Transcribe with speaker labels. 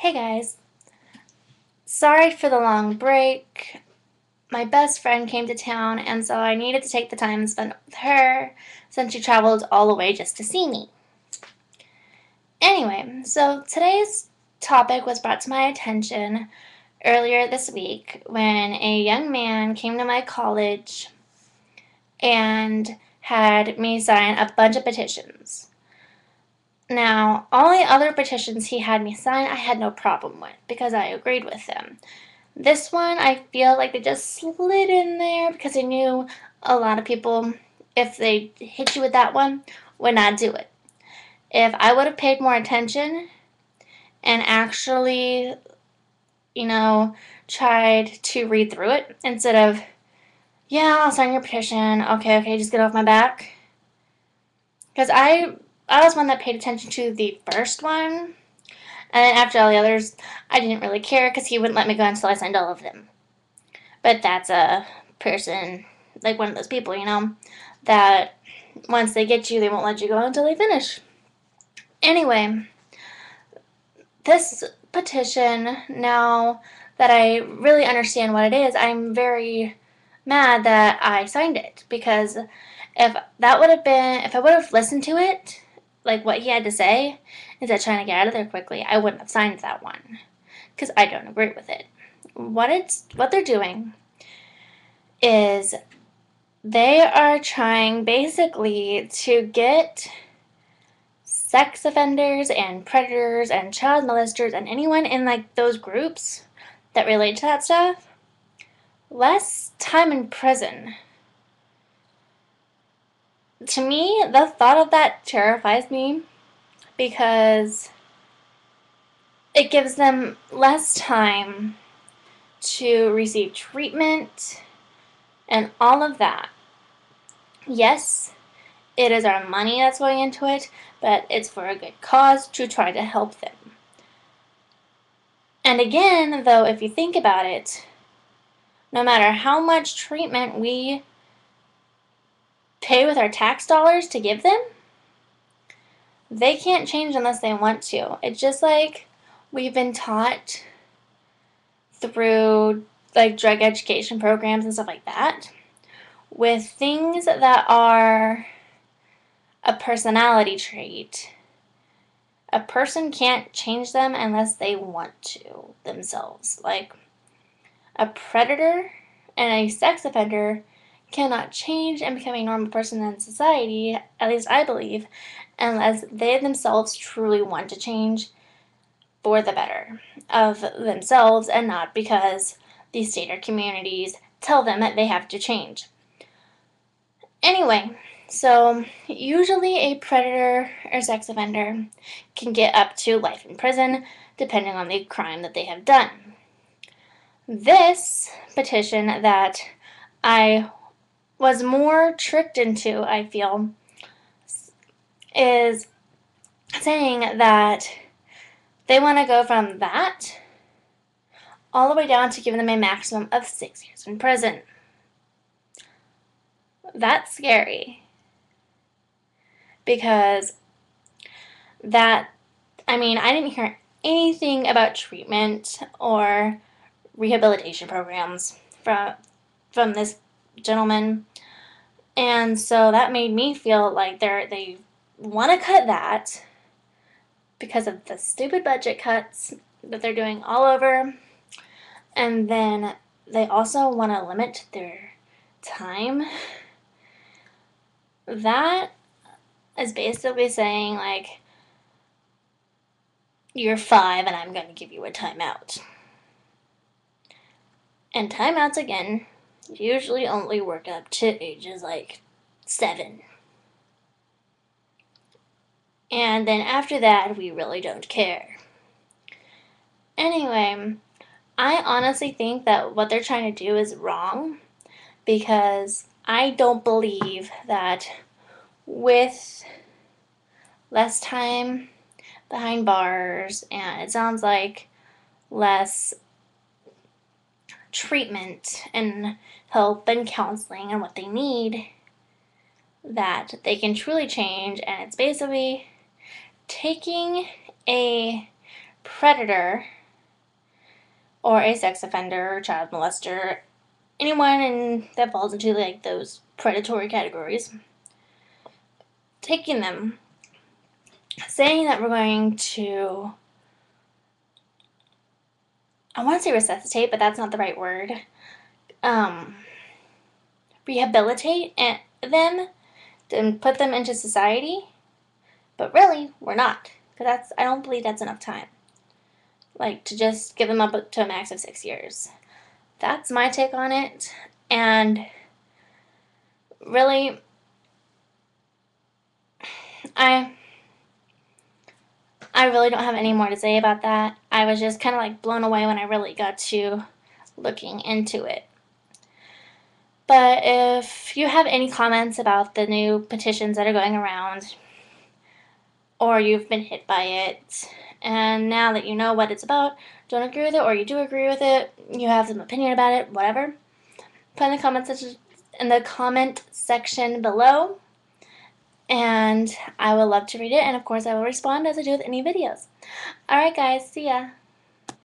Speaker 1: Hey guys, sorry for the long break. My best friend came to town, and so I needed to take the time and spend it with her since she traveled all the way just to see me. Anyway, so today's topic was brought to my attention earlier this week when a young man came to my college and had me sign a bunch of petitions. Now, all the other petitions he had me sign, I had no problem with because I agreed with them. This one, I feel like they just slid in there because I knew a lot of people, if they hit you with that one, would not do it. If I would have paid more attention and actually, tried to read through it instead of, yeah, I'll sign your petition. Okay, okay, just get off my back. Because I was one that paid attention to the first one, and then after all the others, I didn't really care because he wouldn't let me go until I signed all of them. But that's a person, like one of those people, that once they get you, they won't let you go until they finish. Anyway, this petition, now that I really understand what it is, I'm very mad that I signed it because if I would have listened to it, like what he had to say, instead of trying to get out of there quickly, I wouldn't have signed that one because I don't agree with it. What they're doing is they are trying basically to get sex offenders and predators and child molesters and anyone in like those groups that relate to that stuff less time in prison. To me, the thought of that terrifies me because it gives them less time to receive treatment and all of that. Yes, it is our money that's going into it, but it's for a good cause to try to help them. And again, though, if you think about it, no matter how much treatment we pay with our tax dollars to give them, they can't change unless they want to. It's just like we've been taught through like drug education programs and stuff like that, with things that are a personality trait. A person can't change them unless they want to themselves. Like a predator and a sex offender cannot change and become a normal person in society, at least I believe, unless they themselves truly want to change for the better of themselves and not because the state or communities tell them that they have to change. Anyway, so usually a predator or sex offender can get up to life in prison depending on the crime that they have done. This petition that I was more tricked into, I feel, is saying that they want to go from that all the way down to giving them a maximum of 6 years in prison. That's scary because I didn't hear anything about treatment or rehabilitation programs from this gentleman. And so that made me feel like they want to cut that because of the stupid budget cuts that they're doing all over. And then they also want to limit their time. That is basically saying, like, you're 5 and I'm going to give you a timeout. And timeouts, again, usually only work up to ages like 7. And then after that, we really don't care. Anyway, I honestly think that what they're trying to do is wrong because I don't believe that with less time behind bars and it sounds like less treatment and help and counseling and what they need, that they can truly change. And it's basically taking a predator or a sex offender or child molester, anyone that falls into like those predatory categories, taking them, saying that we're going to, I want to say resuscitate, but that's not the right word, rehabilitate them and put them into society, but really we're not, because I don't believe that's enough time, like to just give them up to a max of 6 years. That's my take on it. And really, I really don't have any more to say about that. I was just kind of like blown away when I really got to looking into it. But if you have any comments about the new petitions that are going around, or you've been hit by it, and now that you know what it's about, don't agree with it, or you do agree with it, you have some opinion about it, whatever, put in the comment section below, and I would love to read it, and of course I will respond as I do with any videos. Alright guys, see ya!